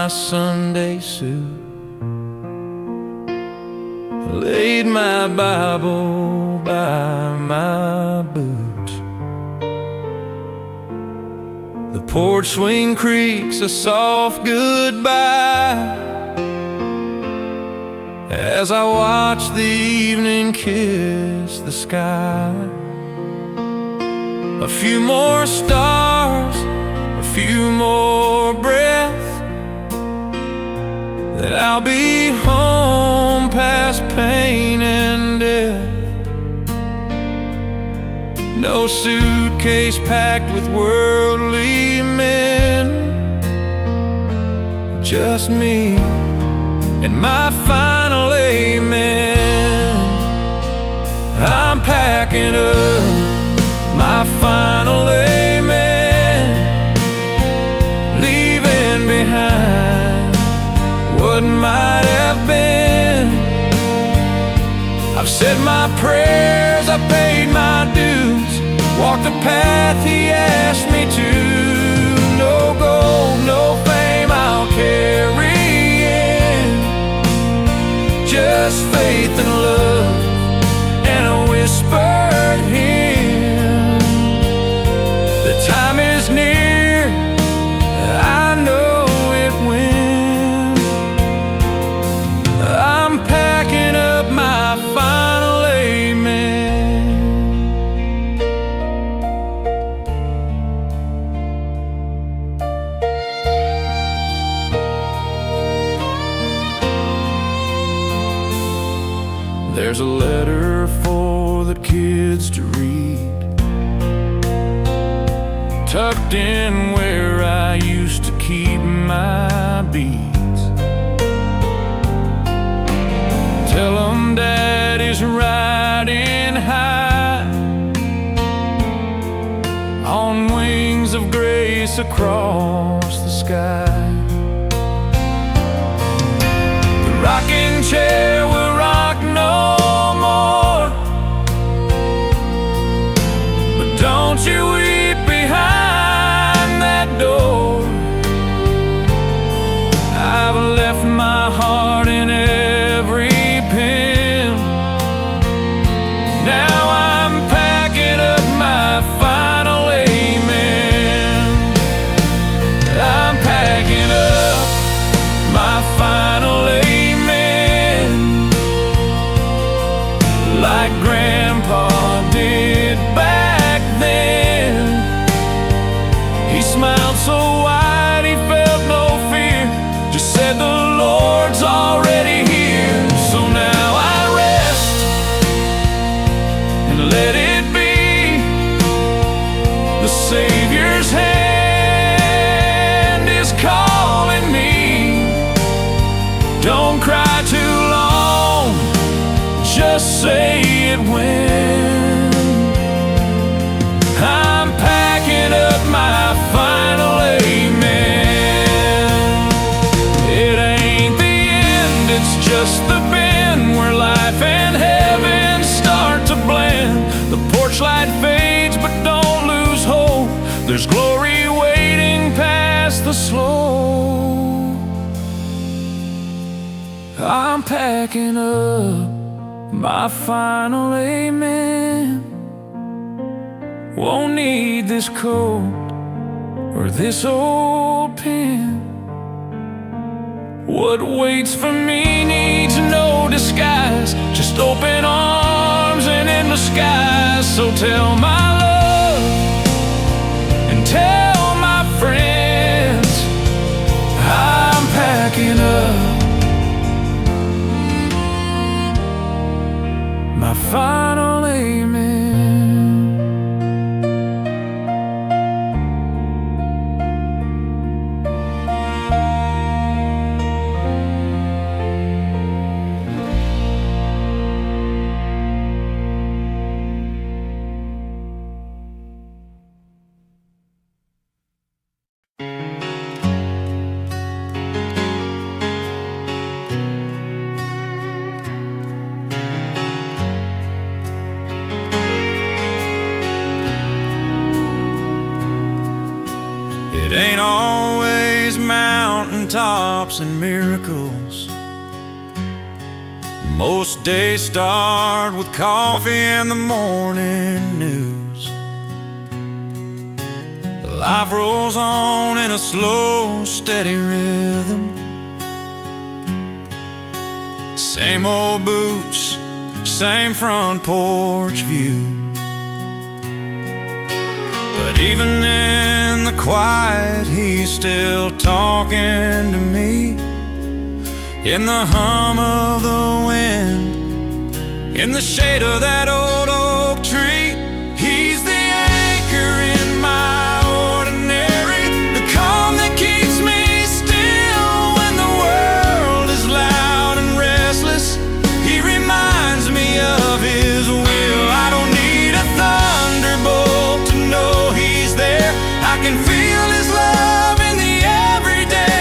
my Sunday suit, laid my Bible by my boots. The porch swing creaks a soft goodbye as I watch the evening kiss the sky. A few more stars, a few more breaths, then I'll be home past pain and death. No suitcase packed with worldly men, just me and my final amen. I'm packing up my final amen, leaving behind what might have been. I've said my prayers, I paid my dues, walked the path he asked me to. No gold, no fame I'll carry in, just faith and love and a whispered hymn. The time is near, I know it when I'm packing up my final amen. There's a letter for the kids to read, tucked in where I used to keep my beads. Tell 'em Daddy's riding high on wings of grace across the sky. The rocking chair will rock no more, but don't you weep behind that door. I've left my heart in every pen. Now I'm packing up my final amen. I'm packing up my final amen, like Grandpa did back then. He smiled so wide he felt no fear, just said the Lord's already here. So now I rest and let it be. The Savior's hand is calling me. Don't cry too long, just say it when. I'm packing up my final amen. It ain't the end, it's just the bend where life and heaven start to blend. The porch light fades, but don't lose hope. There's glory waiting past the slope. I'm packing up my final amen. Won't need this coat or this old pen. What waits for me needs no disguise, just open arms and endless skies. So tell my love and tell my friends I'm packing up my final amen. mountaintops and miracles. Most days start with coffee and the morning news. Life rolls on in a slow, steady rhythm. Same old boots, same front porch view. But even in the quiet, he's still talking to me. In the hum of the wind, in the shade of that old oak tree, he's the anchor in my ordinary, the calm that keeps me still when the world is loud and restless. He reminds me of his will. I don't need a thunderbolt to know he's there. I can feel his love in the everyday.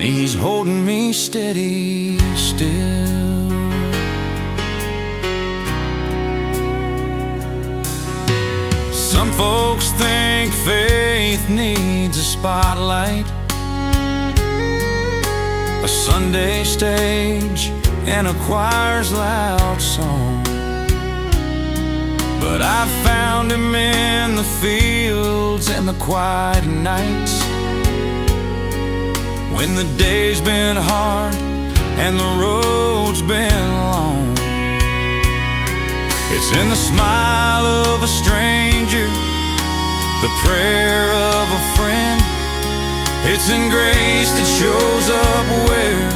He's holding me steady still. Some folks think faith needs a spotlight, a Sunday stage, and a choir's loud song. But I found him in the fields and the quiet nights, when the day's been hard and the road's been long. It's in the smile of a stranger, the prayer of a friend. It's in grace that shows up where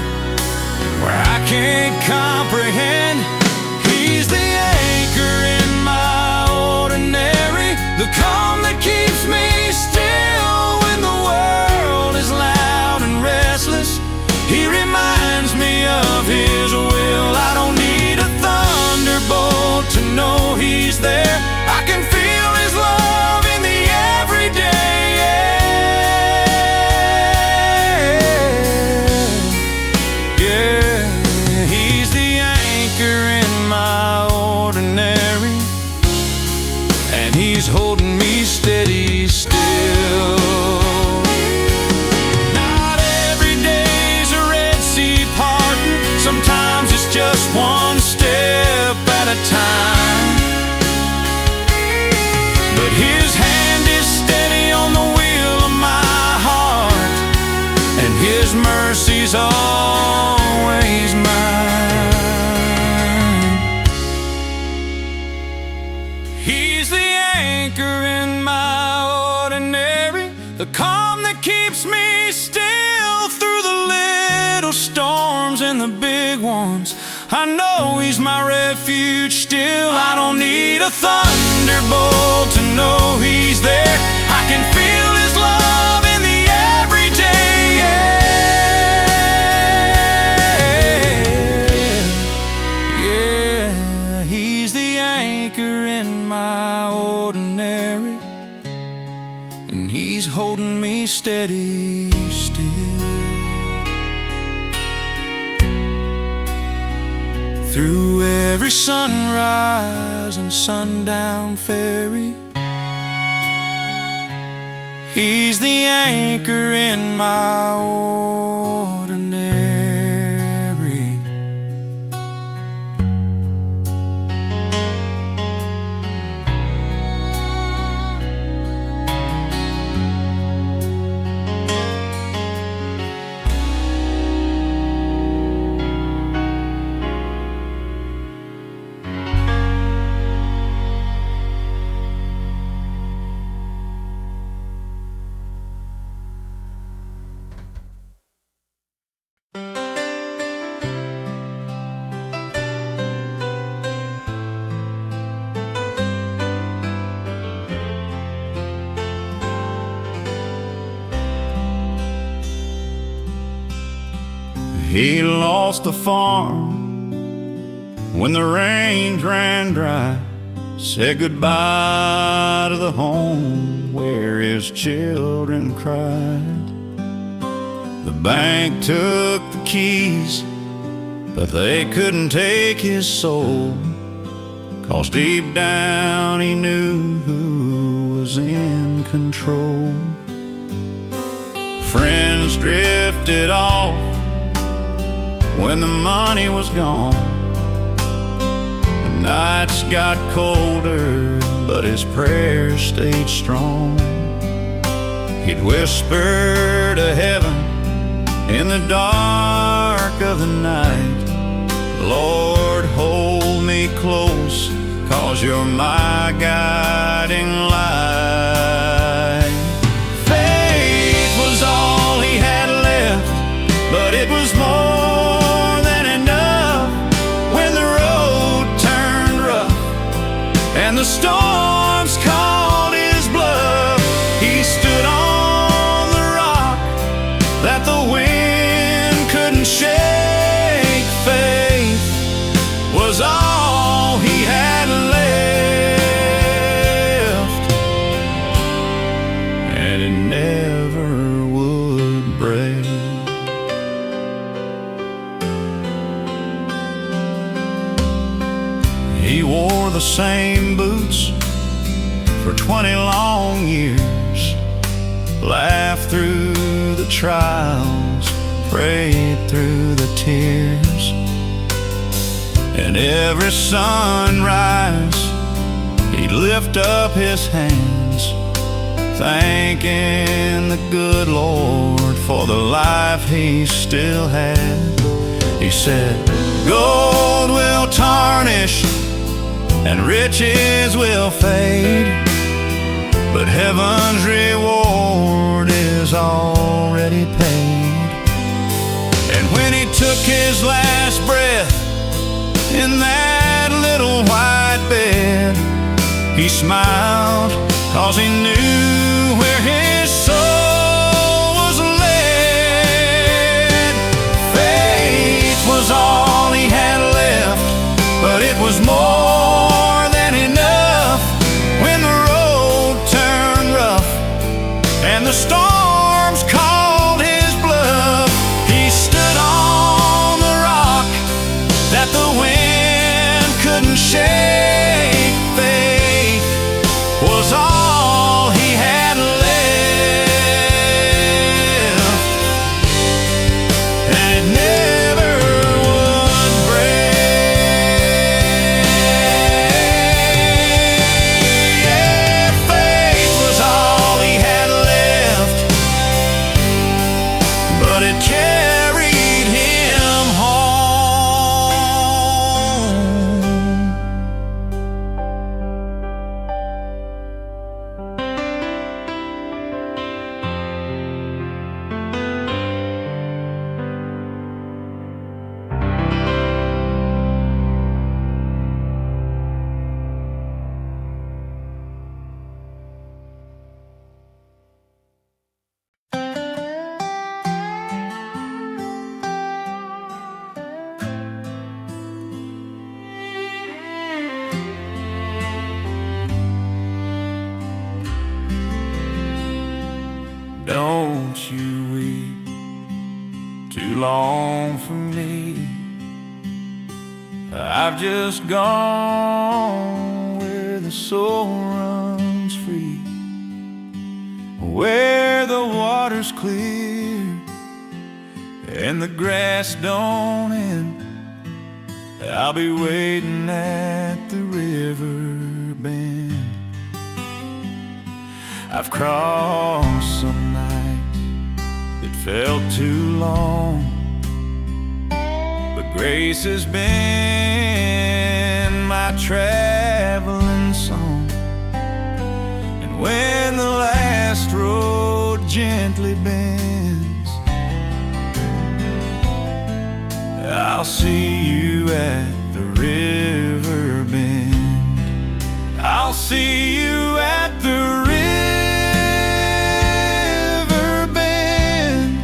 I can't comprehend. He's the anchor in my ordinary, the calm that keeps me still when the world is loud and restless. He reminds me of his will. I don't need a thunderbolt to know he's there. I can feel his love in the everyday. Yeah, he's the anchor in my ordinary, and he's holding me steady still. Sometimes it's just one step at a time, but his hand is steady on the wheel of my heart, and his mercy's always mine. He's the anchor in my ordinary, the calm that keeps me still through the little storms and the big ones. I know he's my refuge still. I don't need a thunderbolt to know he's there. I can feel his love in the everyday. Yeah, he's the anchor in my ordinary, and he's holding me steady still. Through every sunrise and sundown ferry, he's the anchor in my ordinary. He lost the farm when the rains ran dry, said goodbye to the home where his children cried. The bank took the keys but they couldn't take his soul, 'cause deep down he knew who was in control. Friends drifted off when the money was gone. The nights got colder, but his prayers stayed strong. He'd whisper to heaven in the dark of the night, Lord, hold me close, 'cause you're my guiding light. Faith was all he had left, but it was more than enough when the road turned rough and the storms called his bluff. He stood on the rock that the wind couldn't shake. Faith was all he had left, and it never would break. He wore the same boots for 20 long years, laughed through the trials, prayed through the tears, and every sunrise he'd lift up his hands, thanking the good Lord for the life he still had. He said, gold will tarnish and riches will fade, but heaven's reward is already paid. And when he took his last breath in that little white bed, he smiled, 'cause he knew where his soul was led. Faith was all he had left, but it was more than enough when the road turned rough and the storms called his bluff. He stood on the rock that the wind couldn't shake. Faith was all he had left, and it never would break. Yeah, faith was all he had left, but it carried him home. Don't you weep too long for me. I've just gone where the soul runs free, where the water's clear and the grass don't end. I'll be waiting at the river bend. I've crossed some nights that felt too long, but grace has been my traveling song. And when the last road gently bends, I'll see you at the river bend. I'll see you at the river bend,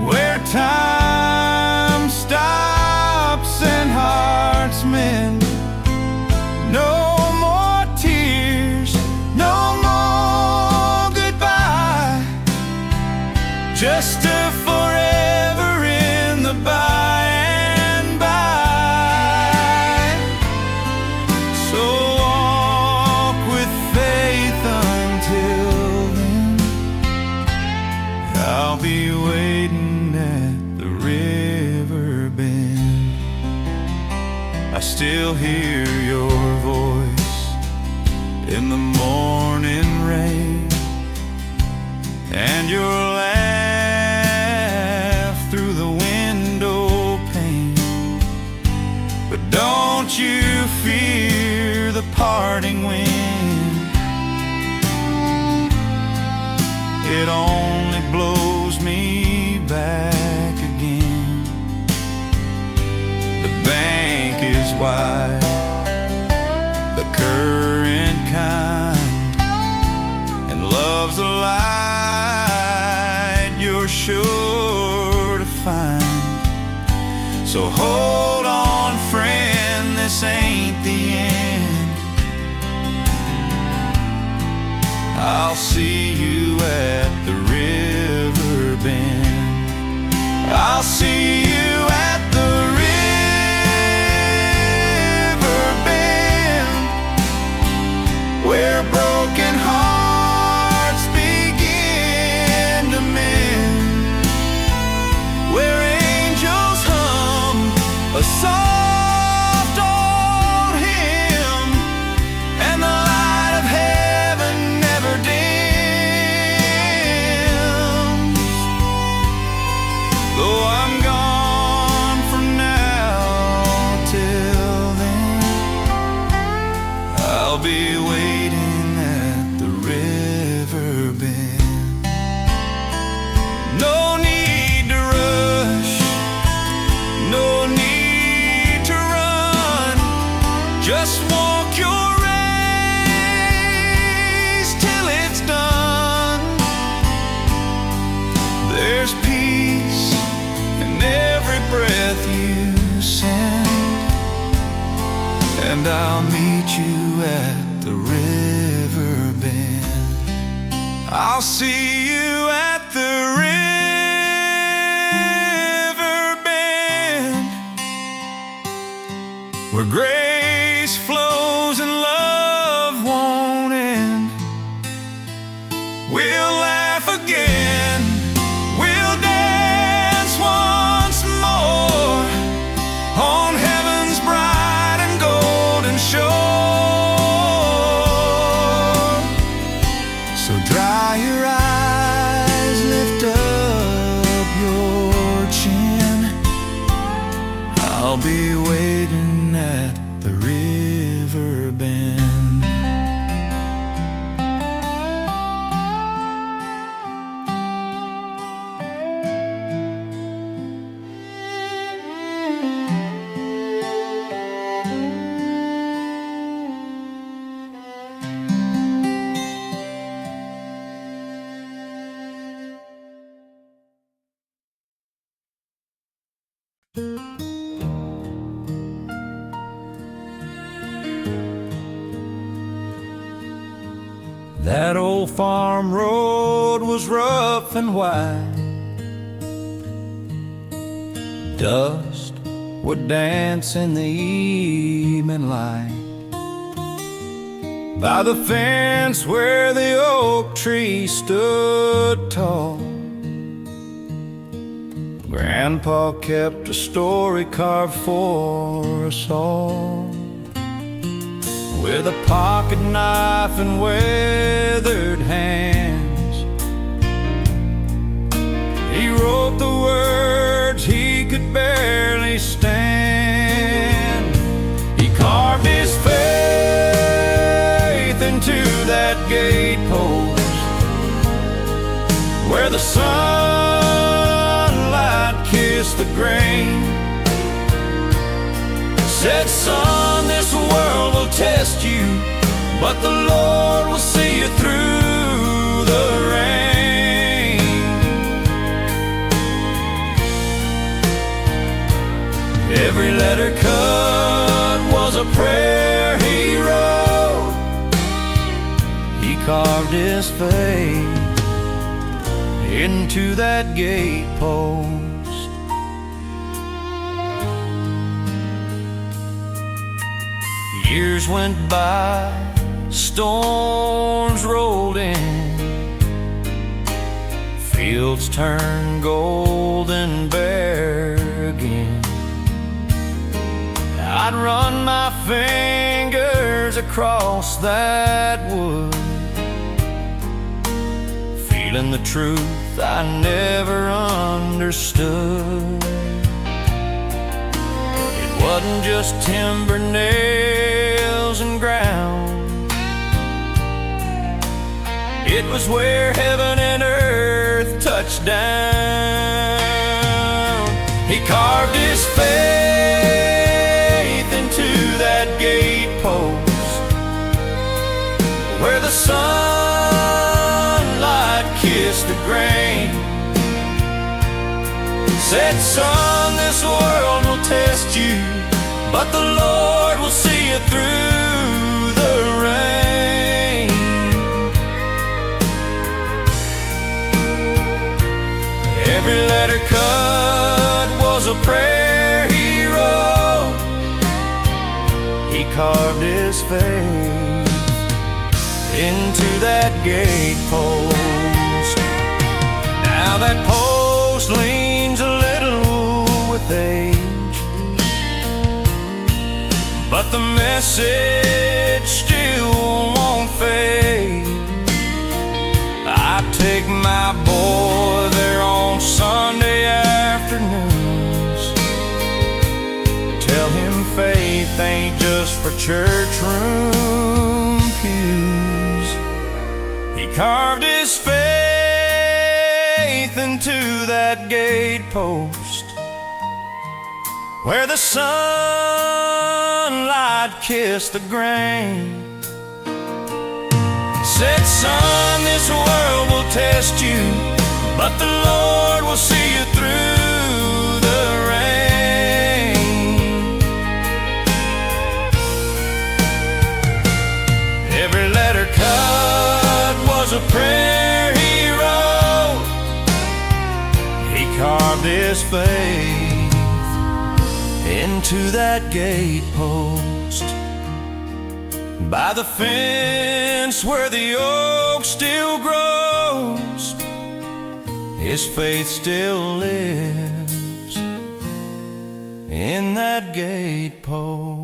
where time stops and hearts mend. No more tears, no more goodbye, just a forever in the by. still hear your voice in the morning rain, and your laugh through the window pane. But don't you fear the parting wind, it only blows me back again. The bank is wide, the current kind, and love's a light you're sure to find. So hold on, friend, this ain't the end. I'll see you at the river bend. I'll see you at the river bend, where broken hearts begin to mend, where angels hum a soft old hymn, and the light of heaven never dims. Though I'm gone from now till then, I'll be waiting at the river bend. No need to rush, no need to run, just walk your race till it's done. There's peace in every breath you send, and I'll meet you at the river bend. I'll see you at the river bend, where grace flows and love won't end. We'll laugh again, we'll dance once more on heaven's bright and golden shore. So dry your eyes, lift up your chin, I'll be waiting at the river bend. That old farm road was rough and wide. Dust would dance in the evening light by the fence where the oak tree stood tall. Grandpa kept a story carved for us all, with a pocket knife and weathered hands. He wrote the words he could barely stand. He carved his faith into that gatepost, where the sunlight kissed the grain. Said, son, this world will test you, but the Lord will see you through the rain. Every letter cut was a prayer he wrote. He carved his faith into that gatepost. Years went by, storms rolled in, fields turned gold and bare again. I'd run my fingers across that wood, feeling the truth I never understood. It wasn't just timber, nails, and ground. It was where heaven and earth touched down. He carved his faith into that gatepost, where the sunlight kissed the grain. Said, son, this world will test you, but the Lord will see you through the rain. Every letter cut was a prayer he wrote. He carved his faith into that gatepost. Now that post leans a little with age, but the message still won't fade. I take my boy there on Sunday afternoons, tell him faith ain't just for church room pews. He carved his faith into that gatepost, where the sunlight kissed the grain. Said, son, this world will test you, but the Lord will see you through the rain. Every letter cut was a prayer he wrote. He carved his faith into that gatepost. By the fence where the oak still grows, his faith still lives in that gatepost.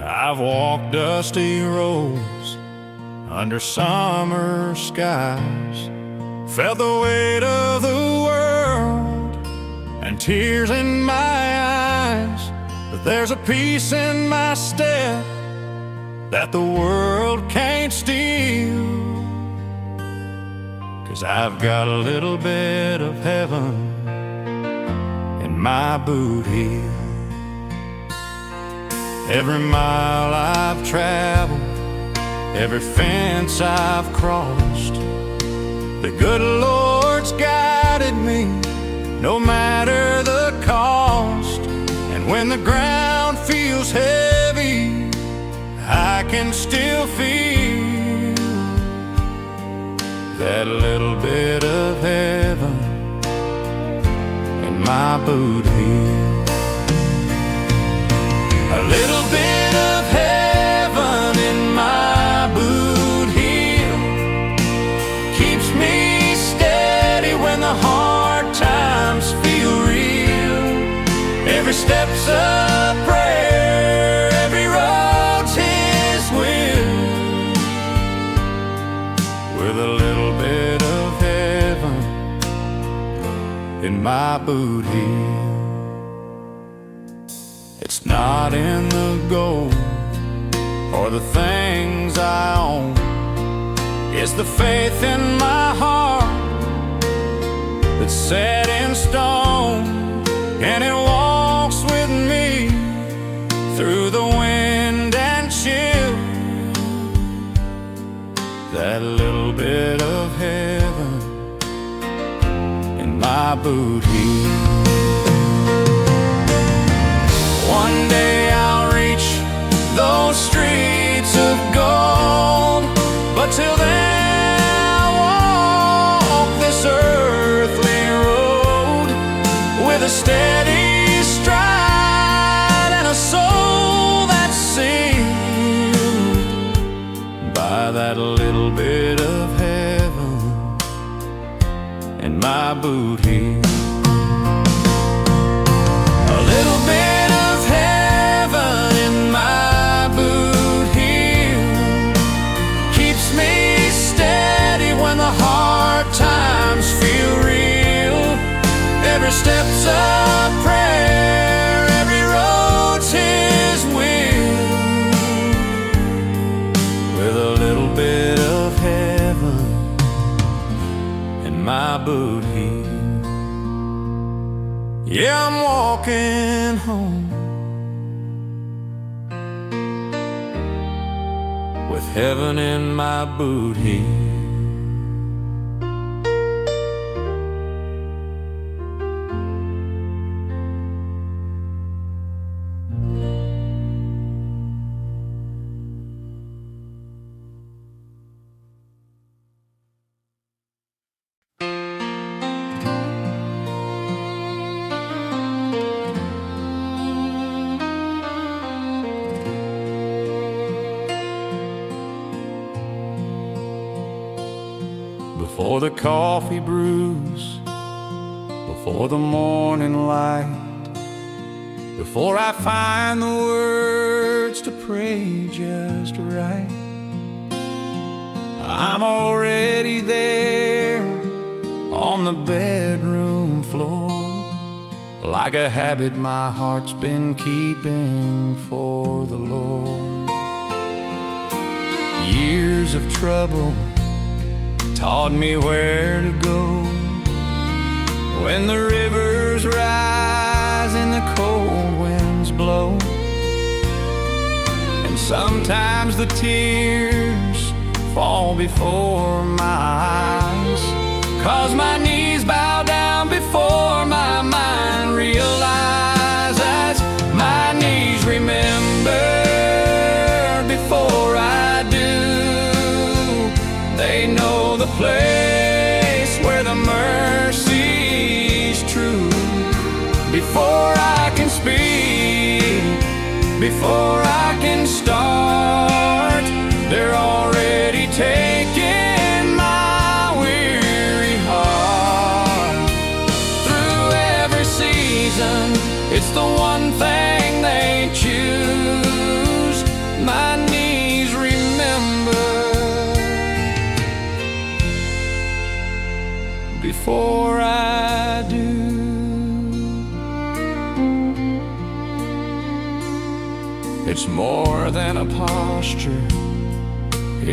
I've walked dusty roads under summer skies, felt the weight of the world and tears in my eyes. But there's a peace in my step that the world can't steal, 'cause I've got a little bit of heaven in my boot heel. Every mile I've traveled, every fence I've crossed, the good Lord's guided me, no matter the cost. And when the ground feels heavy, I can still feel that little bit of heaven in my boot heel. A little bit of heaven in my boot heel keeps me steady when the hard times feel real. Every step's a prayer, every road's His will, with a little bit of heaven in my boot heel. It's not in the gold or the things I own, it's the faith in my heart that's set in stone, and it walks with me through the wind and chill. That little bit of heaven in my boot heel. One day I'll reach those streets boot heel. Yeah, I'm walking home with heaven in my boot heel. Before the coffee brews, before the morning light, before I find the words to pray just right, I'm already there on the bedroom floor, like a habit my heart's been keeping for the Lord. Years of trouble taught me where to go when the rivers rise and the cold winds blow. And sometimes the tears fall before my eyes, 'cause my knees bow down before my mind realizes. My knees remember before I do. They know the place where the mercy's true. Before I can speak, before I can start, they're already taking my weary heart. Through every season, it's the one thing they choose. My knees remember before I do. It's more than a posture,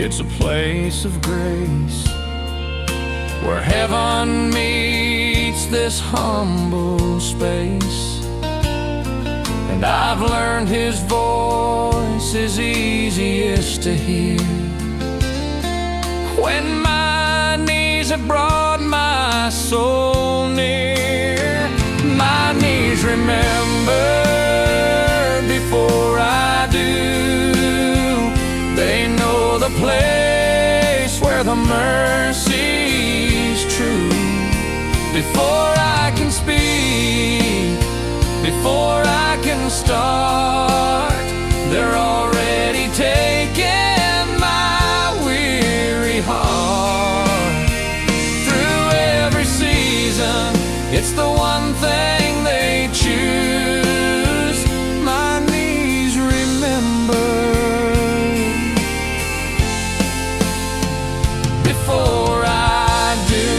it's a place of grace, where heaven meets this humble space. And I've learned His voice is easiest to hear when my knees have brought my soul near. My knees remember before I do. They know the place where the mercy's true. Before I can speak, before I can start, they're already taking my weary heart. Through every season, it's the one thing they choose. My knees remember before I do.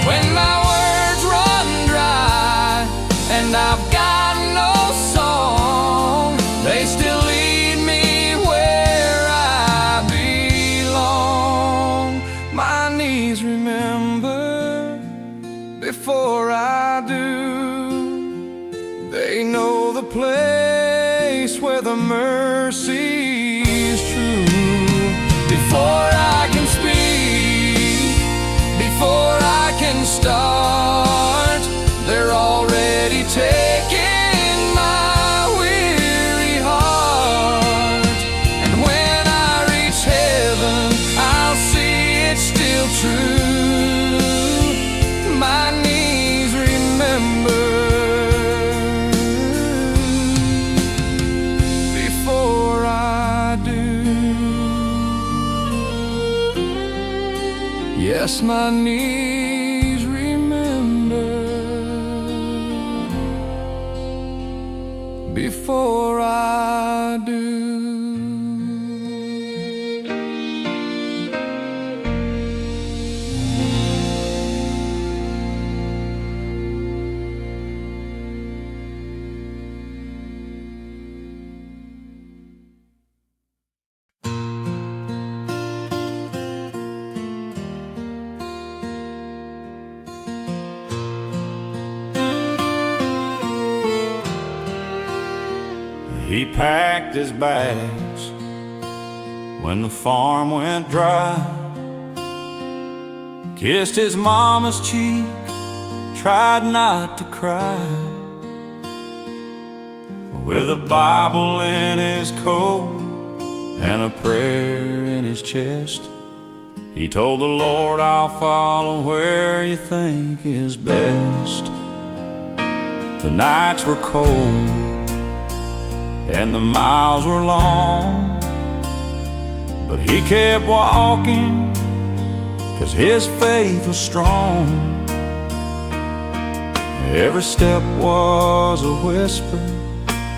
When my words run dry and I've got no song, they still lead me where I belong. My knees remember before I do. They know the place where the mercy's true. Before I can speak, before I can start, they're already taking my weary heart. And when I reach heaven, I'll see it's still true. My knees remember before I do. Yes, my knees remember before I do. He packed his bags when the farm went dry, kissed his mama's cheek, tried not to cry. With a Bible in his coat and a prayer in his chest, he told the Lord, I'll follow where you think is best. The nights were cold and the miles were long, but he kept walking 'cause his faith was strong. Every step was a whisper,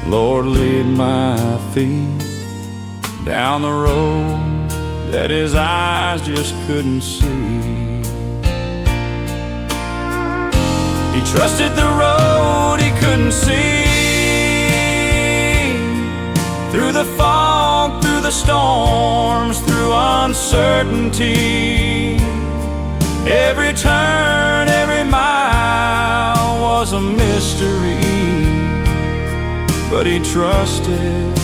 Lord, lead my feet down the road that his eyes just couldn't see. He trusted the road he couldn't see, through the fog, through the storms, through uncertainty. Every turn, every mile was a mystery, but he trusted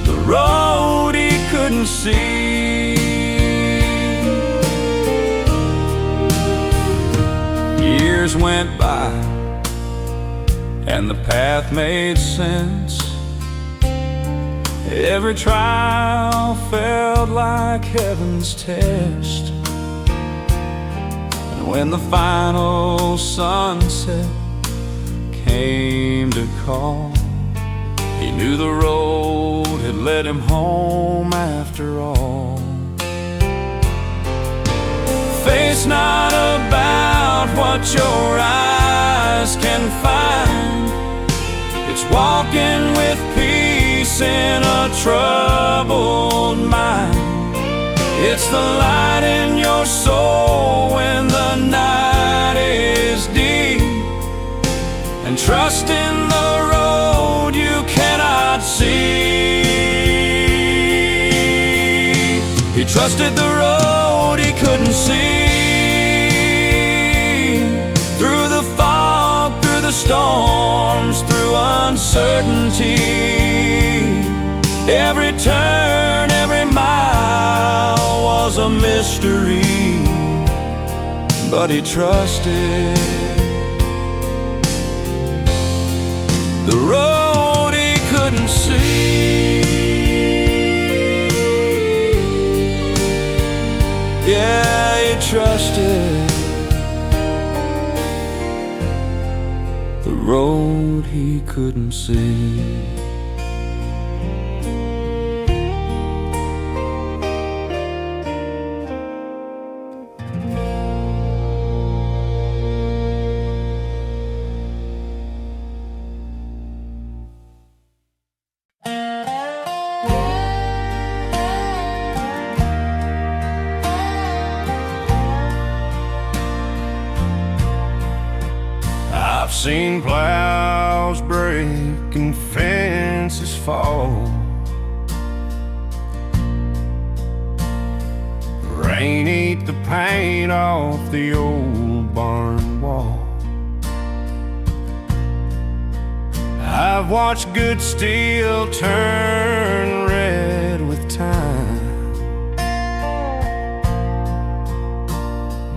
the road he couldn't see. Years went by and the path made sense. Every trial felt like heaven's test, and when the final sunset came to call, he knew the road had led him home after all. Faith's not about what your eyes can find, it's walking with peace in a troubled mind. It's the light in your soul when the night is deep, and trust in the road you cannot see. He trusted the road he couldn't see, through the fog, through the storms, through uncertainty. Every turn, every mile was a mystery, but he trusted the road he couldn't see. Yeah, he trusted the road he couldn't see. I've seen plows break and fences fall, rain eat the paint off the old barn wall. I've watched good steel turn red with time,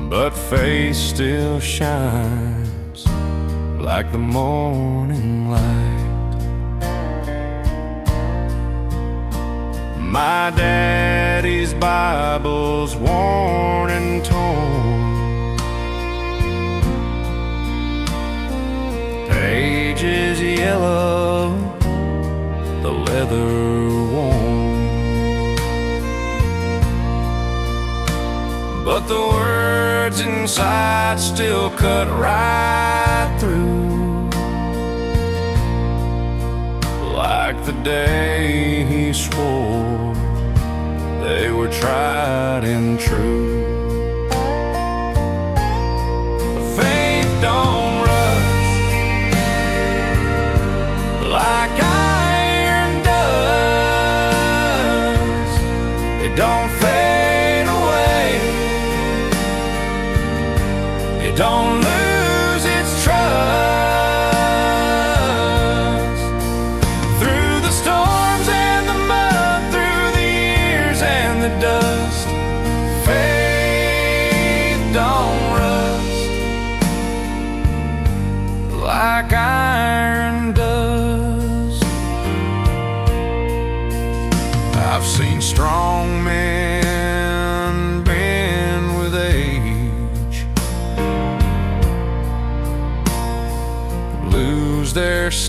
but faith still shines like the morning light. My daddy's Bible's worn and torn, pages yellow, the leather worn, but the words inside still cut right through, like the day he swore they were tried and true. Faith don't rush like iron does, it don't fade away, it don't lose its trust.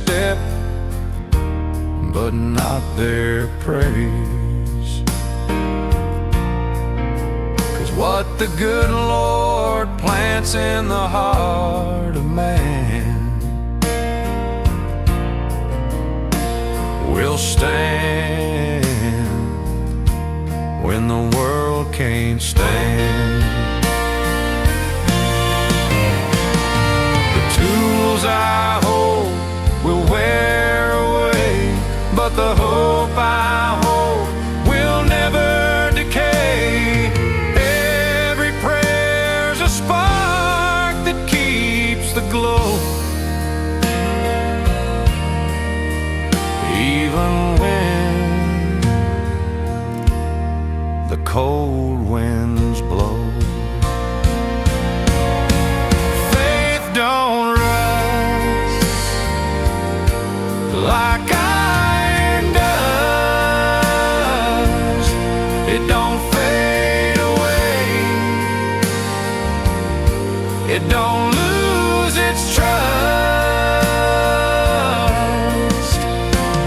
step, but not their praise. 'Cause what the good Lord plants in the heart of man will stand when the world can't stand. The tools I hold will wear away, but the hope I hold will never decay. Every prayer's a spark that keeps the glow, even when the cold winds blow. Faith don't rise like iron does. It don't fade away. It don't lose its trust.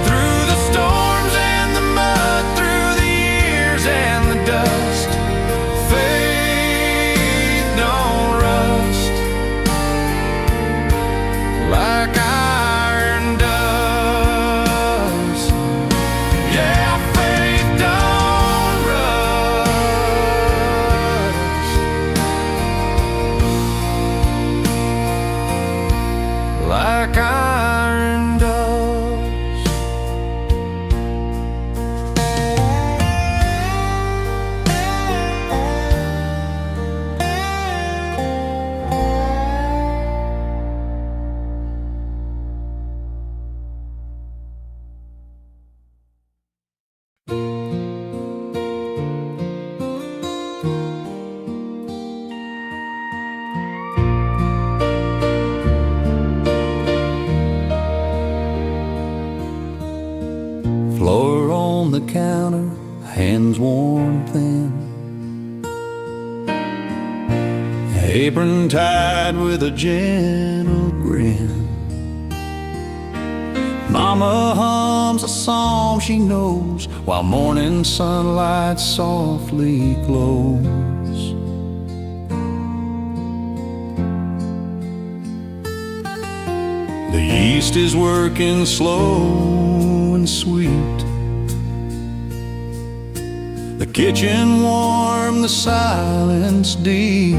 Through the storms and the mud, through the years and the dust, faith don't rust like iron does. Yeah, faith don't rust like iron does. Floor on the counter, hands worn thin, apron tied with a gentle grin. Mama hums a song she knows while morning sunlight softly glows. The yeast is working slow and sweet, the kitchen warm, the silence deep.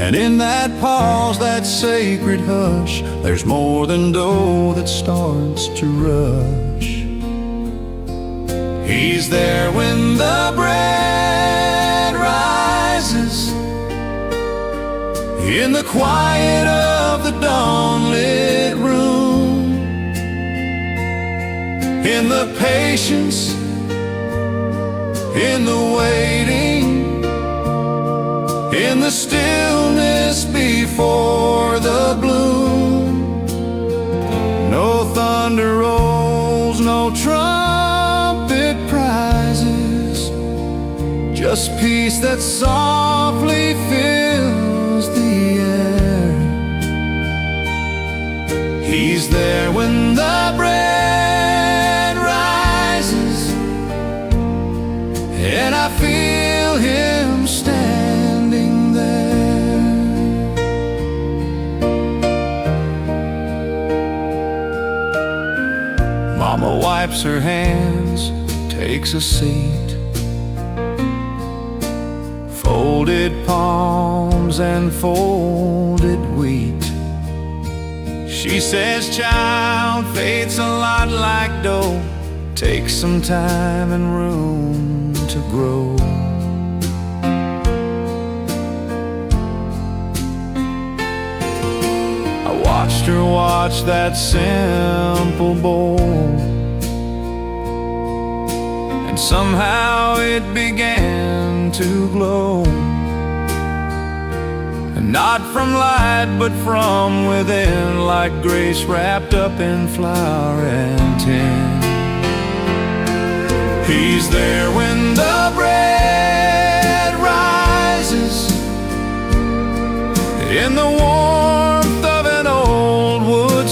And in that pause, that sacred hush, there's more than dough that starts to rush. He's there when the bread rises, in the quiet of the dawn-lit room, in the patience, in the waiting, in the stillness before the bloom. No thunder rolls, no trumpet prizes, just peace that softly fills the air. He's there when the bread rises, and I feel him standing there. Mama wipes her hands, takes a seat, folded palms and folded wheat. She says, child, faith's a lot like dough, takes some time and room to grow. I watched her watch that simple bowl, and somehow it began to glow. And not from light, but from within, like grace wrapped up in flour and tin. He's there when the bread rises, in the warmth of an old wood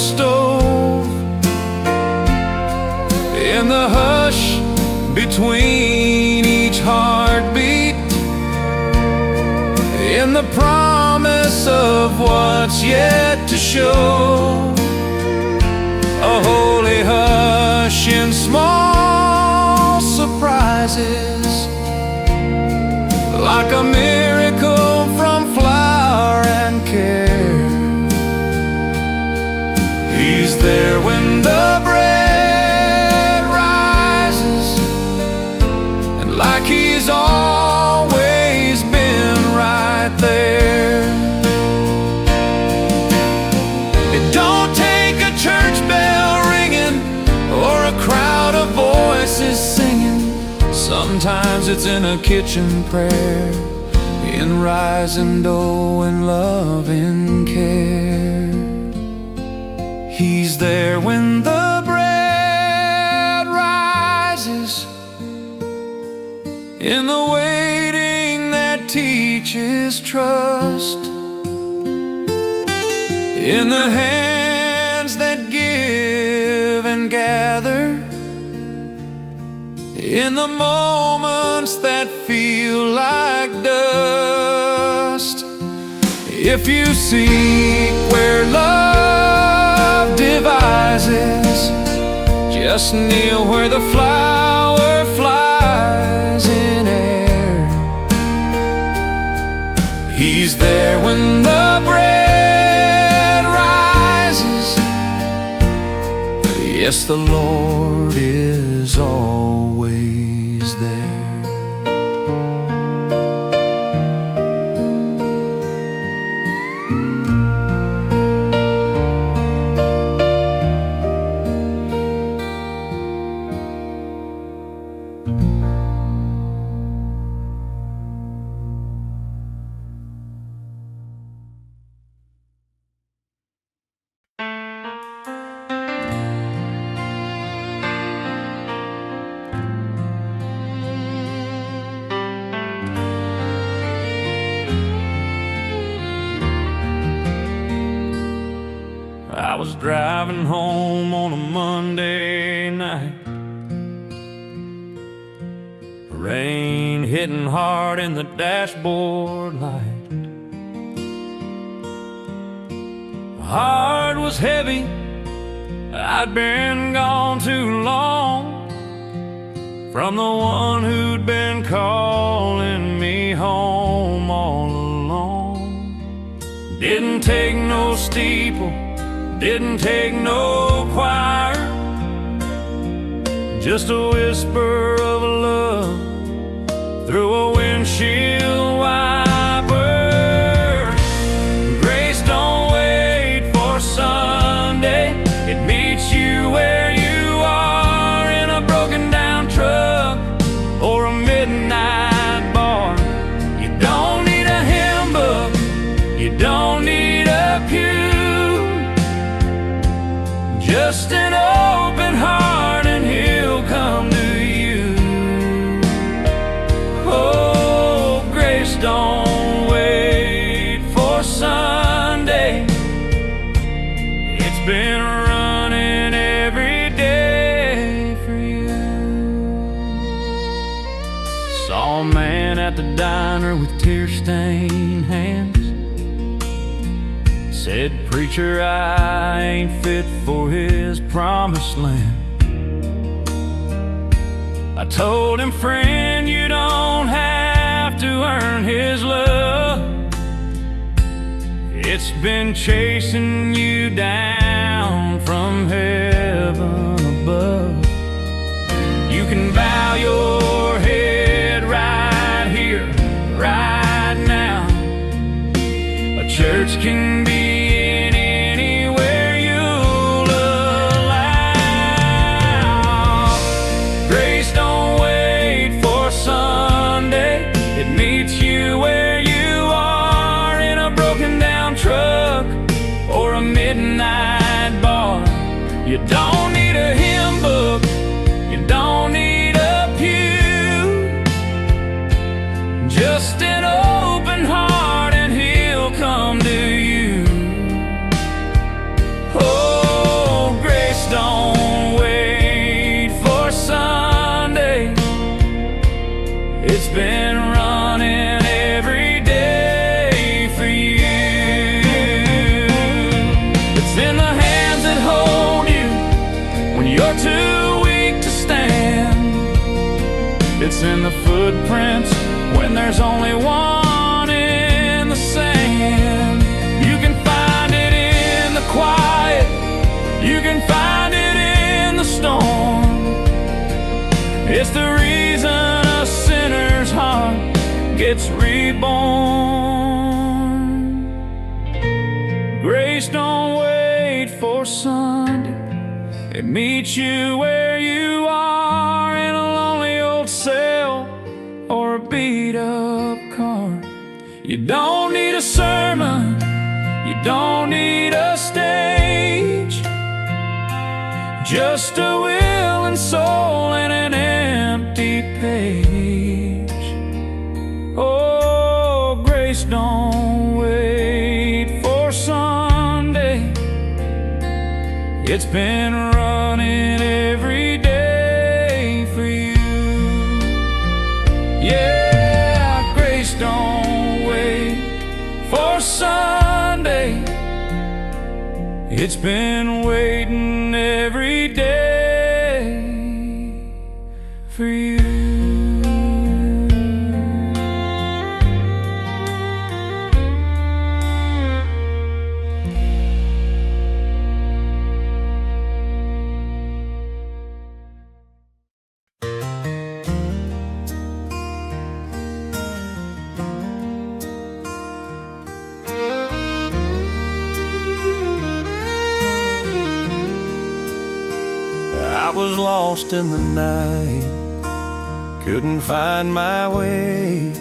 between each heartbeat, in the promise of what's yet to show. A holy hush in small surprises, like a miracle from flower and care. He's there when the bread rises, and like he's always been right there. It don't take a church bell ringing or a crowd of voices singing. Sometimes it's in a kitchen prayer, in rising dough and love and care. He's there when the bread rises, in the waiting that teaches trust, in the hands that give and gather, in the moments that feel like dust. If you seek where love devises, just kneel where the flower flies in air. He's there when the bread rises. Yes, the Lord is always there. I was driving home on a Monday night, rain hitting hard in the dashboard light. My heart was heavy, I'd been gone too long from the one who'd been calling me home all along. Didn't take no steeple, didn't take no choir, just a whisper of love through a windshield wiper. Grace don't wait for Sunday, it meets you where you are, in a broken down truck or a midnight bar. You don't need a hymn book, you don't need a pew, just an open heart and He'll come to you. Oh, grace don't wait for Sunday, it's been running every day for you. Saw a man at the diner with tear-stained hands, said, "Preacher, I ain't fit for His promised land." I told him, "Friend, you don't have to earn His love. It's been chasing you down from heaven above. You can bow your head right here, right now. A church can be truck or a midnight are too weak to stand. It's in the footprints when there's only one in the sand. You can find it in the quiet, you can find it in the storm. It's the reason a sinner's heart gets reborn. Grace don't wait for Sunday, it meets you where you are, in a lonely old cell or a beat-up car. You don't need a sermon, you don't need a stage, just a will and soul and an empty page. Oh, grace don't wait for Sunday, it's been running every day for you. Yeah, grace don't wait for Sunday, it's been waiting every day for you. I was lost in the night, couldn't find my way,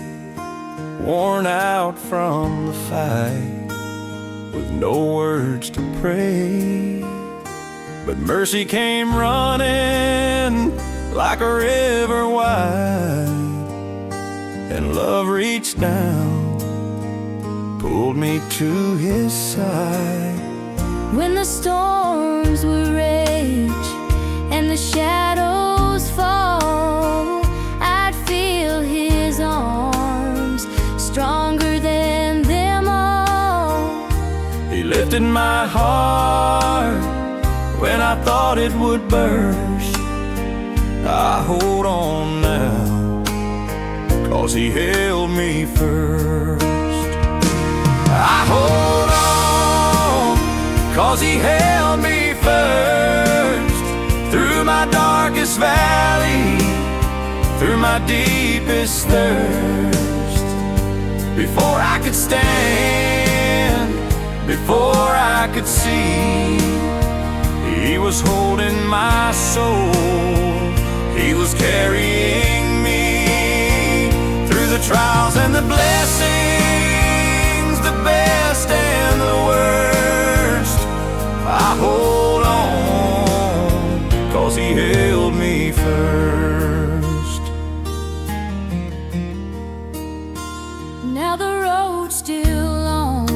worn out from the fight, with no words to pray. But mercy came running like a river wide, and love reached down, pulled me to his side. When the storms will rage and the shadows fall, I'd feel his arms stronger than them all. He lifted my heart when I thought it would burst. I hold on now, 'cause he held me first. I hold on, 'cause he held me first. Through my darkest valley, through my deepest thirst. Before I could stand, before I could see, he was holding my soul, he was carrying me through the trials and the blessings, the best and the worst. I hold on, 'cause he held me first. Now the road's still long,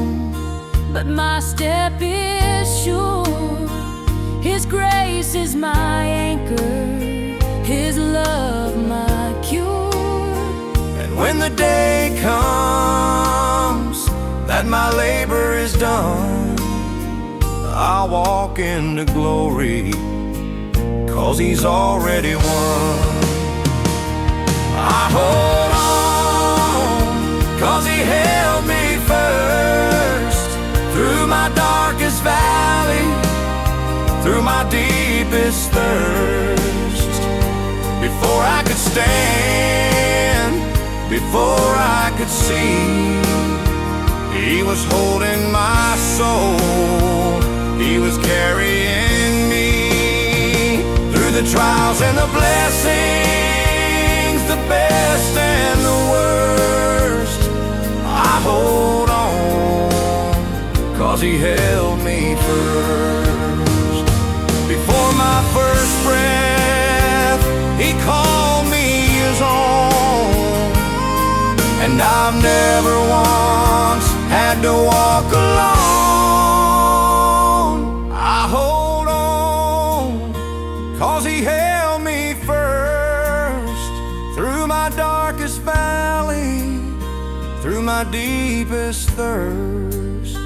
but my step is sure. His grace is my anchor, his love my cure. And when the day comes that my labor is done, I'll walk into glory, 'cause he's already won. I hold on, 'cause he held me first. Through my darkest valley, through my deepest thirst. Before I could stand, before I could see, he was holding my soul, he was carrying me through the trials and the blessings, the best and the worst. I hold on, 'cause he held me first. Before my first breath, he called me his own, and I've never once had to walk alone. I hold on, 'cause he held me first. Through my darkest valley, through my deepest thirst.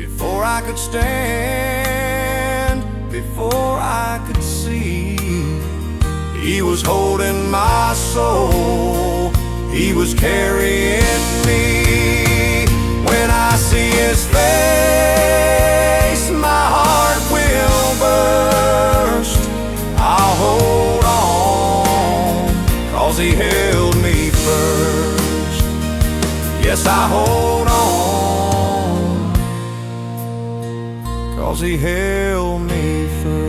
Before I could stand, before I could see, He was holding my soul, He was carrying me. When I see His face, my heart will burst. I'll hold on, 'cause He held me first. Yes, I hold on, 'cause He held me first.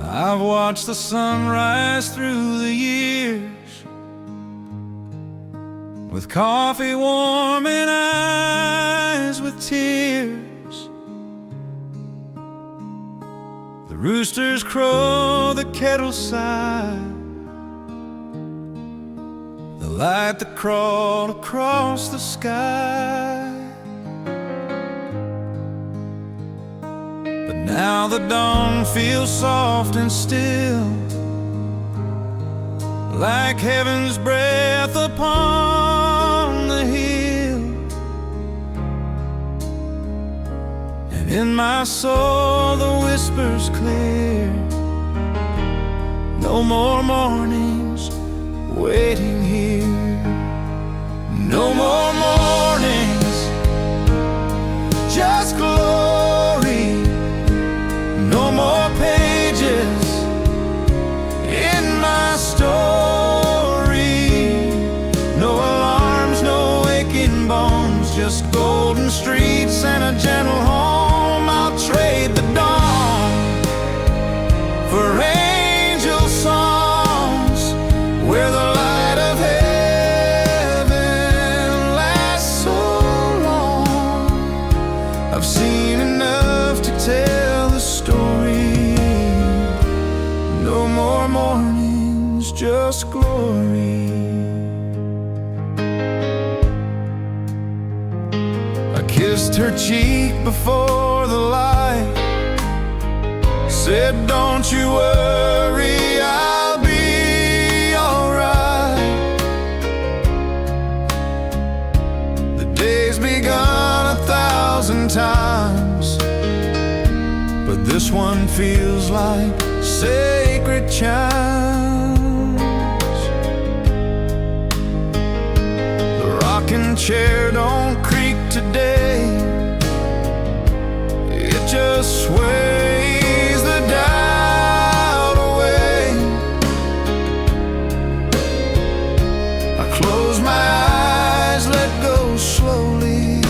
I've watched the sun rise through the years, with coffee warm and eyes with tears. The roosters crow, the kettle sigh, the light that crawled across the sky. But now the dawn feels soft and still, like heaven's breath upon the hill. And in my soul the whispers clear, no more mornings waiting here. No more mornings, just glory. No more pages in my story. No alarms, no aching bones, just golden streets and a gentle home. I'll trade the dawn for angel songs, where the light of heaven lasts so long. I've seen enough to tell the story. No more mornings, just glory. I kissed her cheek before the light, said, don't you worry, I'll be alright. The day's begun 1,000 times, but this one feels like sacred chimes. The rocking chair don't creak today, it just sways the doubt away. I close my eyes, let go slowly.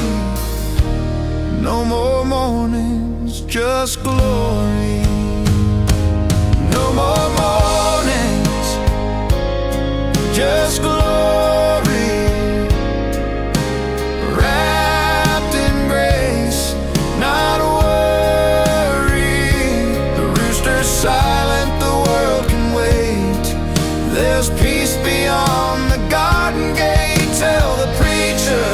No more mornings, just glory. No more mornings, just glory. Wrapped in grace, not worry. The rooster's silent, the world can wait. There's peace beyond the garden gate. Tell the preacher,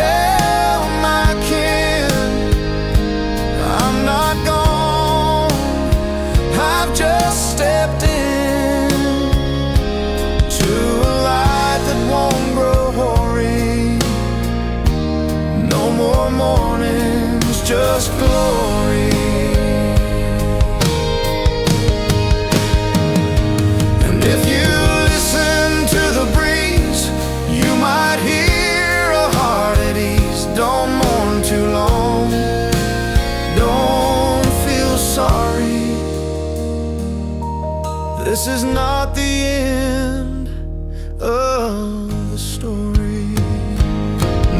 tell my kin, I'm not gone, I've just stepped in to a light that won't grow hoary. No more mornings, just glory. And if you listen to the breeze, you might hear a heart at ease. Don't mourn too long, don't feel sorry. This is not the end of the story.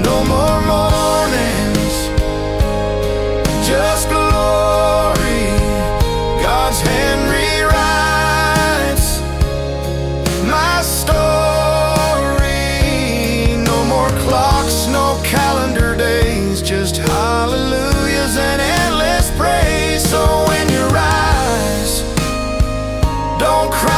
No more mornings, just glory. God's hand rewrites my story. No more clocks, no calendar days, just hallelujahs and endless praise. So when you rise, don't cry.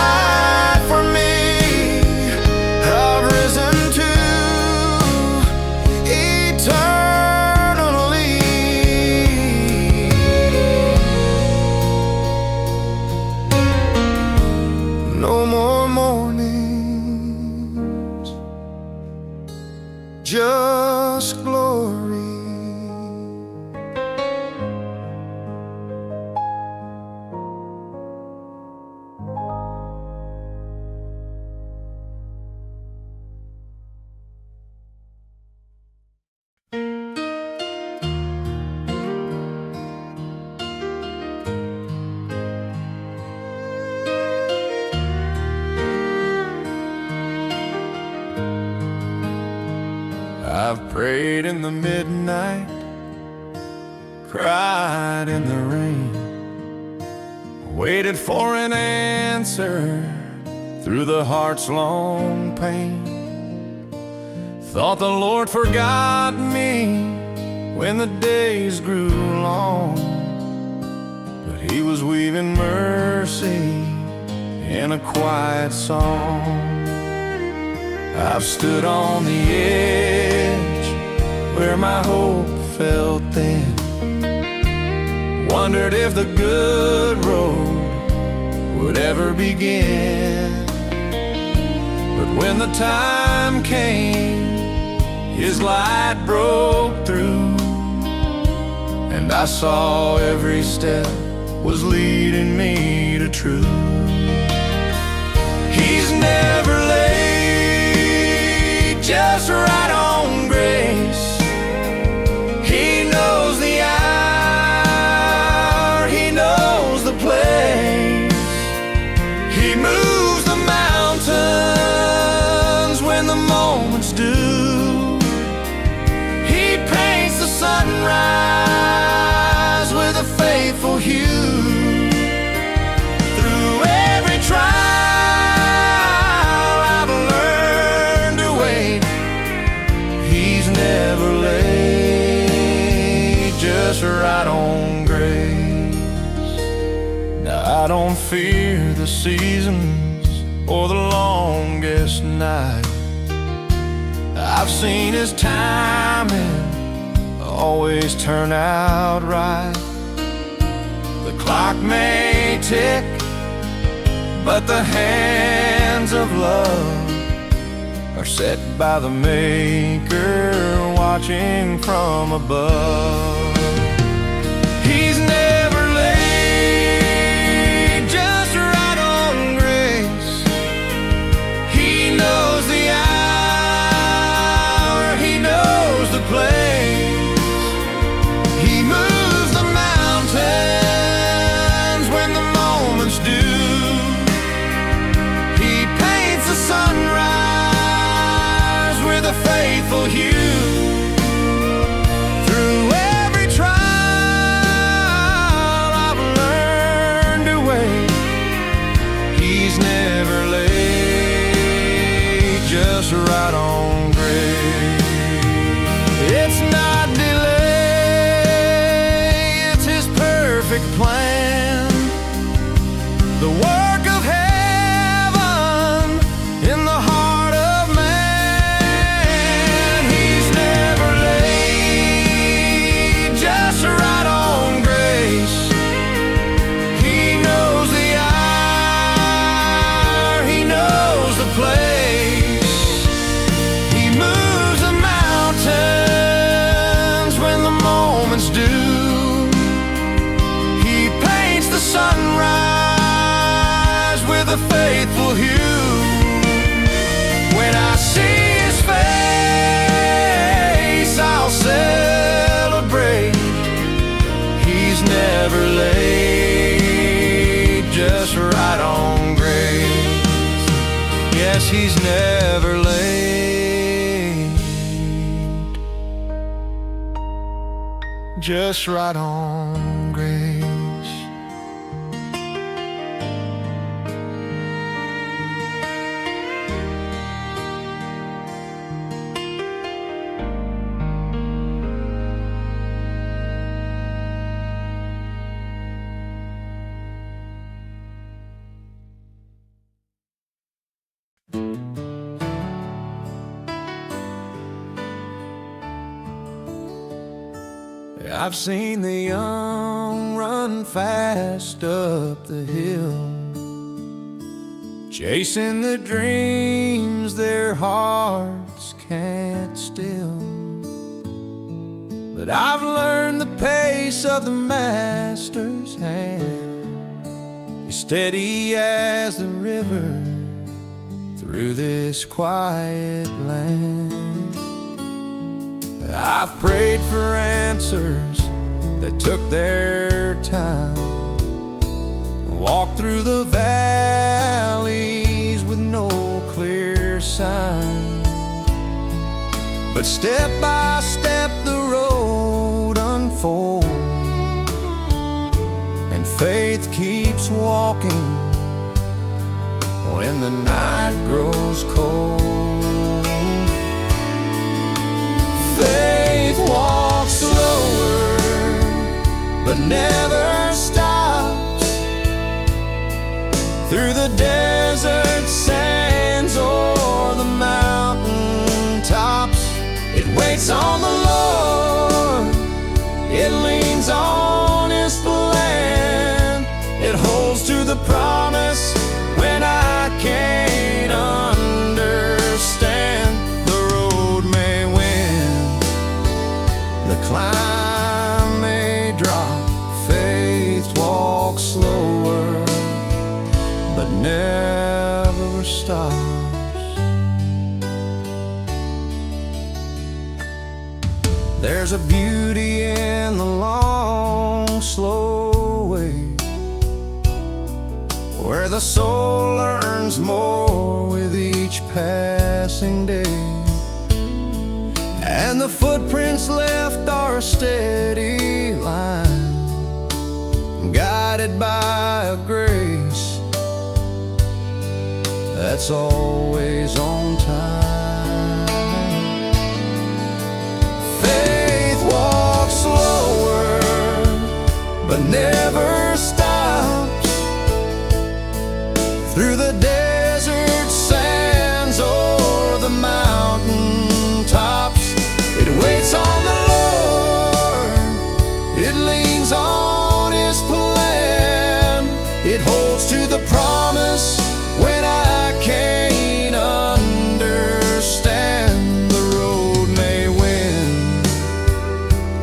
Prayed in the midnight, cried in the rain, waited for an answer through the heart's long pain. Thought the Lord forgot me when the days grew long, but He was weaving mercy in a quiet song. I've stood on the edge where my hope felt thin, wondered if the good road would ever begin. But when the time came, His light broke through, and I saw every step was leading me to truth. He's never late, just right on grace. He knows the hour, He knows the place. He moves the mountains when the moment's due. He paints the sunrise with a faithful hue. Through every trial I've learned to wait. He's never late, just right on grace. Now I don't fear the seasons or the longest night. I've seen His timing always turn out right. The clock may tick, but the hands of love are set by the Maker, watching from above. He's never late, just right on grace. He knows the hour, He knows the place. He moves the mountains when the moment's due. He paints the sunrise with a faithful hue. Through every trial I've learned to wait. He's never late, just right on grace. It's not delay, it's His perfect plan. The work of heaven in the heart of man. He's never late, just right on grace. He knows the hour, He knows the place. He moves the mountains when the moment's due. He paints the sunrise with a faithful hue. When I see His face, I'll celebrate. He's never late, just right on grace. Yes, He's never late, just right on grace. I've seen the young run fast up the hill, chasing the dreams their hearts can't still. But I've learned the pace of the Master's hand is steady as the river through this quiet land. I've prayed for answers that took their time, walked through the valleys with no clear sign. but step by step the road unfolds, and faith keeps walking when the night grows cold. Faith walks slower, but never stops, through the desert sands or the mountain tops. It waits on the Lord, it leans on His plan, it holds to the promise when I can't understand. The road may win, the climb may drop, faith walks slower, but never stops. There's a beauty in the long, slow way, where the soul learns more with each passing day, and the footprints left are a steady line, guided by a grace that's always on time. Faith walks slower, but never stops, through the desert sands or the mountain tops. It waits on the Lord, it leans on His plan, it holds to the promise when I can't understand. The road may win,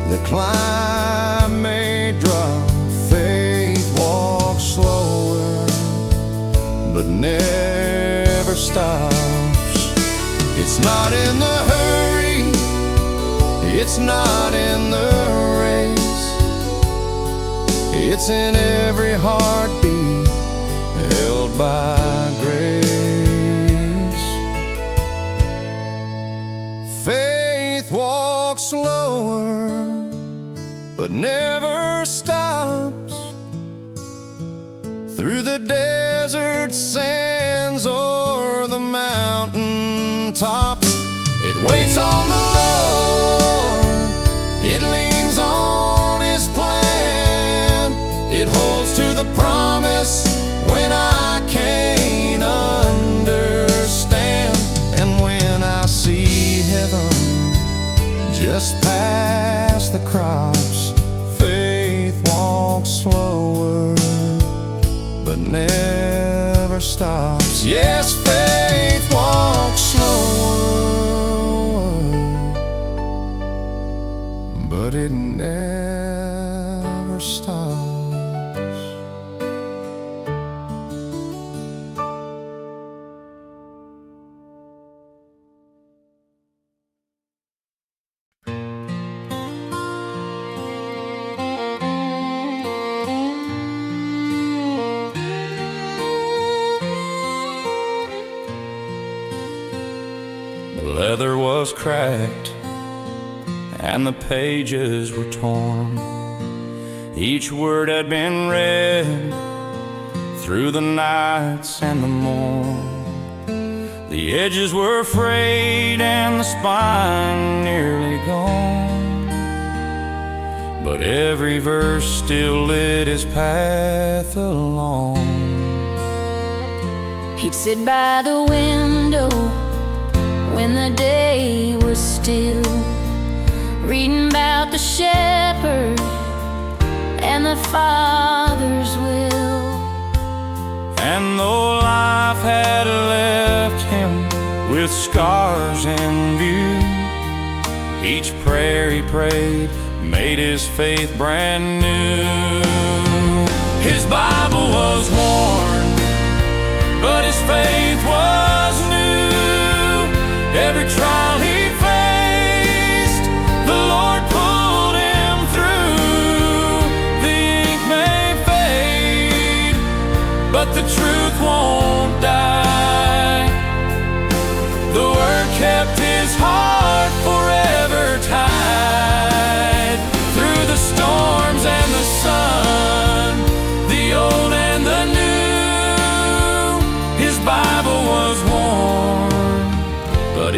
the climb may drop, faith walks slower, but never stops. It's not in the hurry, it's not in the race, it's in every heartbeat held by grace. Faith walks slower, but never stops, through the desert sands or the mountain tops. It waits on the Lord, it leans on His plan, it holds to the promise when I can't understand. And when I see heaven just past the crops, faith walks slower, but never stops. Yes, faith walks slower, but it never stops. The leather was cracked and the pages were torn. Each word had been read through the nights and the morn. The edges were frayed and the spine nearly gone, but every verse still lit his path along. He'd sit by the window when the day was still, reading about the shepherd and the Father's will. And though life had left him with scars in view, each prayer he prayed made his faith brand new. His Bible was worn, but his faith was new. Every trial he faced, the Lord pulled him through. The ink may fade, but the truth won't die. The Word kept his heart forever.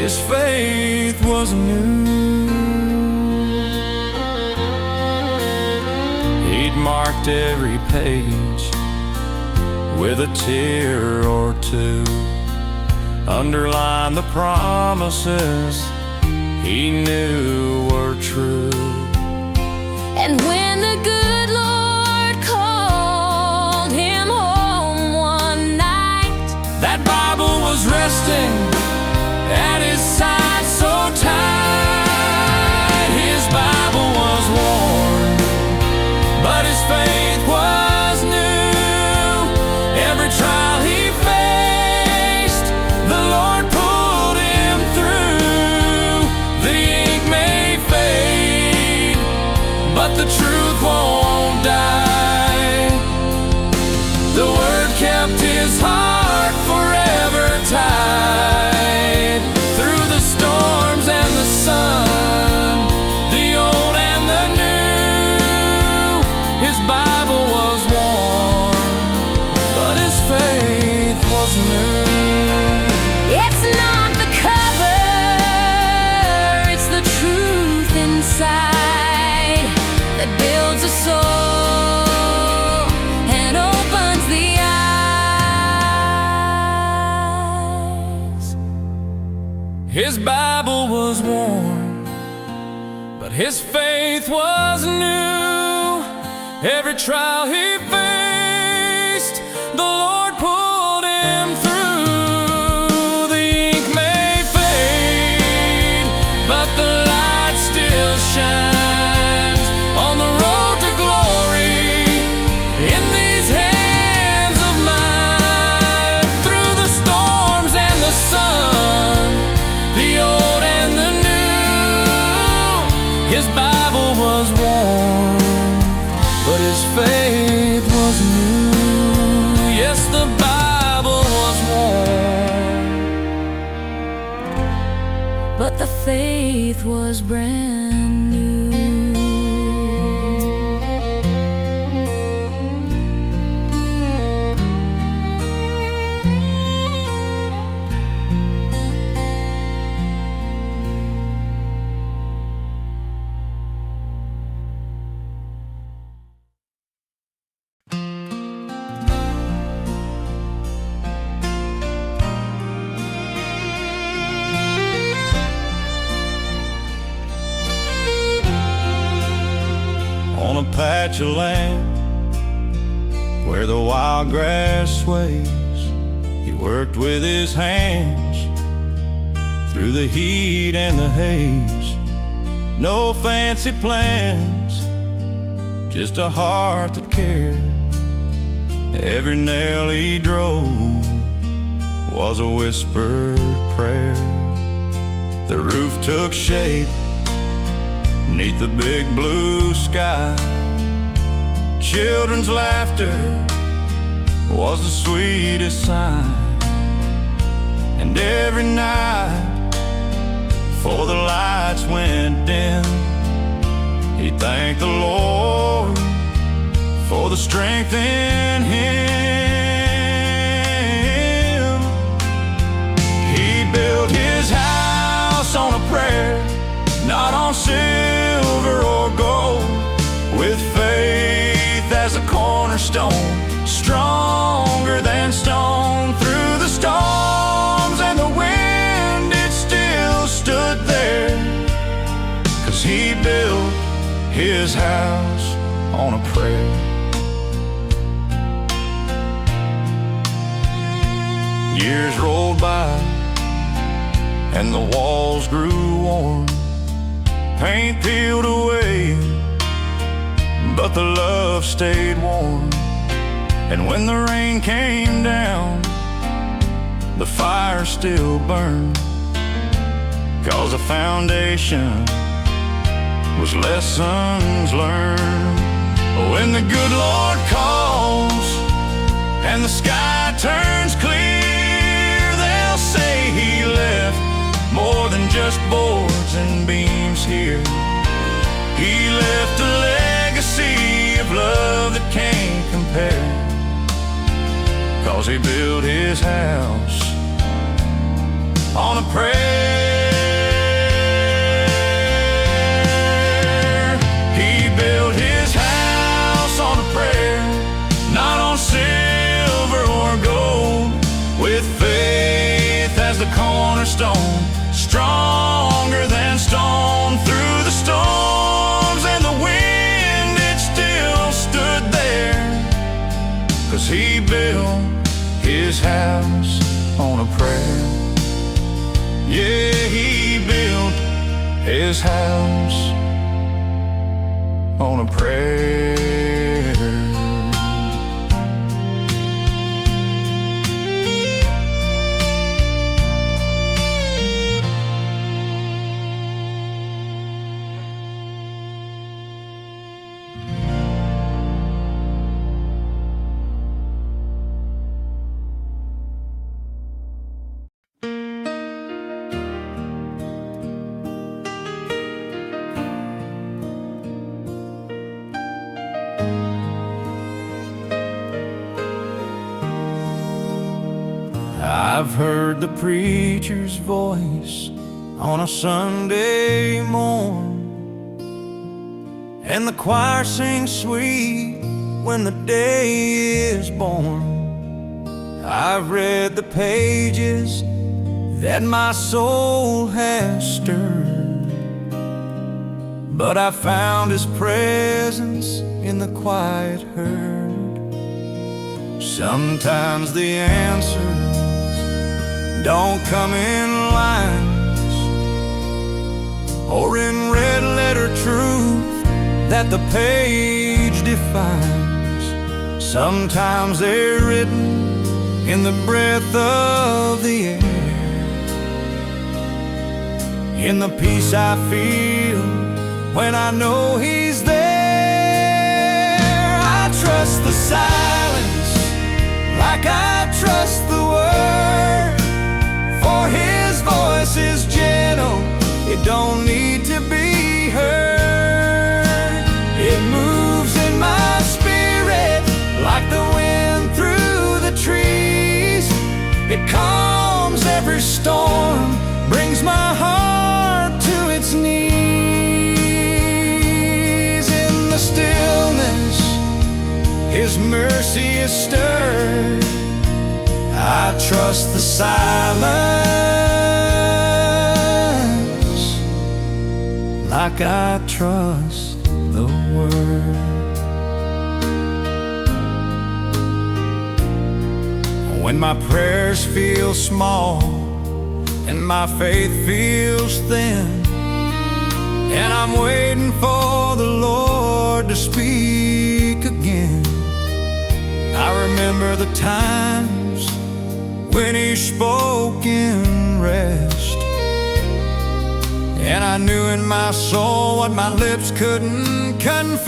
his faith was new. He'd marked every page with a tear or two, underlined the promises he knew were true. And when the good Lord called him home one night, that Bible was resting at his side so tight. His Bible was worn, but his faith was new. Every trial he faced, the Lord pulled him through. The ink may fade, but the truth won't die. The Word kept his heart forever tied. Through the storms and the sun, the old and the new, his Bible was worn, but his faith was new. it's not the cover, it's the truth inside that builds a soul and opens the eyes. His Bible was worn, but his faith was new. Every trial he faced, the Lord pulled him through. The ink may fade, but the light still shines on the road to glory. In these hands of mine, through the storms and the sun, the old and the new, his Bible was worn, but his faith was new. Yes, the Bible was worn, But the faith was brand new. on a patch of land where the wild grass sways. He worked with his hands through the heat and the haze. No fancy plans, just a heart that cared. Every nail he drove was a whispered prayer. The roof took shape beneath the big blue sky. Children's laughter was the sweetest sign. And every night, before the lights went dim, he thanked the Lord for the strength in him. He built his house on a prayer, not on silver or gold, with faith as a cornerstone, stronger than stone. Through the storms and the wind, it still stood there, 'cause he built his house on a prayer. Years rolled by and the walls grew warm. Paint peeled away, but the love stayed warm. And when the rain came down, the fire still burned, 'cause the foundation was lessons learned. When the good Lord calls and the sky turns clear, they'll say he left more than just boards and beams here. He left a legacy of love that can't compare, 'cause he built his house on a prayer. stone, stronger than stone. Through the storms and the wind, it still stood there, 'cause he built his house on a prayer. Yeah, he built his house on a prayer. I've heard the preacher's voice on a Sunday morn, and the choir sings sweet when the day is born. I've read the pages that my soul has stirred, but I found his presence in the quiet herd. Sometimes the answers don't come in lines or in red letter truth that the page defines. Sometimes they're written in the breath of the air, in the peace I feel when I know he's there. I trust the silence like I trust the word, for his voice is gentle, it don't need to be heard. It moves in my spirit like the wind through the trees. It calms every storm, brings my heart to its knees. In the stillness, his mercy is stirred. I trust the silence like I trust the word. When my prayers feel small and my faith feels thin, and I'm waiting for the Lord to speak again, I remember the times when he spoke in rest, and I knew in my soul what my lips couldn't confess.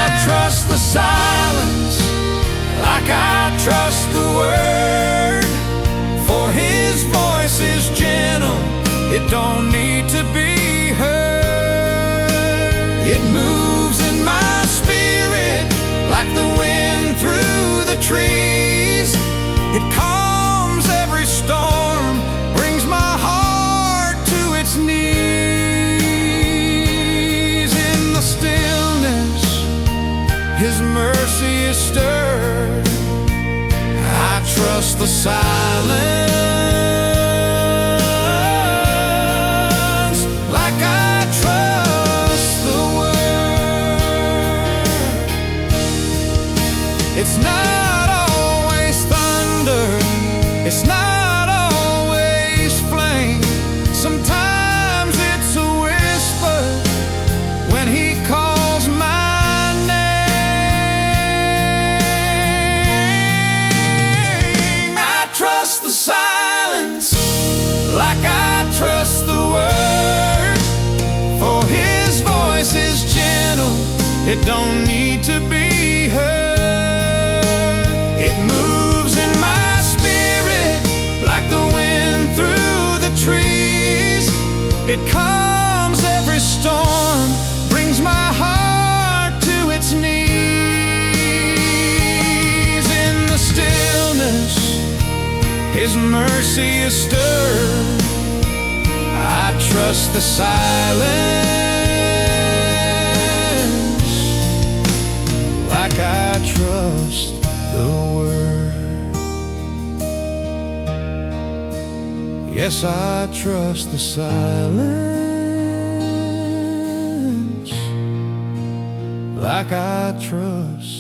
I trust the silence like I trust the word, for his voice is gentle, it don't need to be heard. It moves in my spirit like the wind through the trees. It calms every storm, brings my heart to its knees. In the stillness, his mercy is stirred. I trust the silence like I trust the word. It's not always thunder, it's not always flame. Sometimes it's a whisper when he calls my name. I trust the silence like I trust the word, for his voice is gentle, it don't need to be heard. It moves in my spirit like the wind through the trees. It calms every storm, brings my heart to its knees. In the stillness, his mercy is stirred. I trust the silence like I trust the word. Yes, I trust the silence like I trust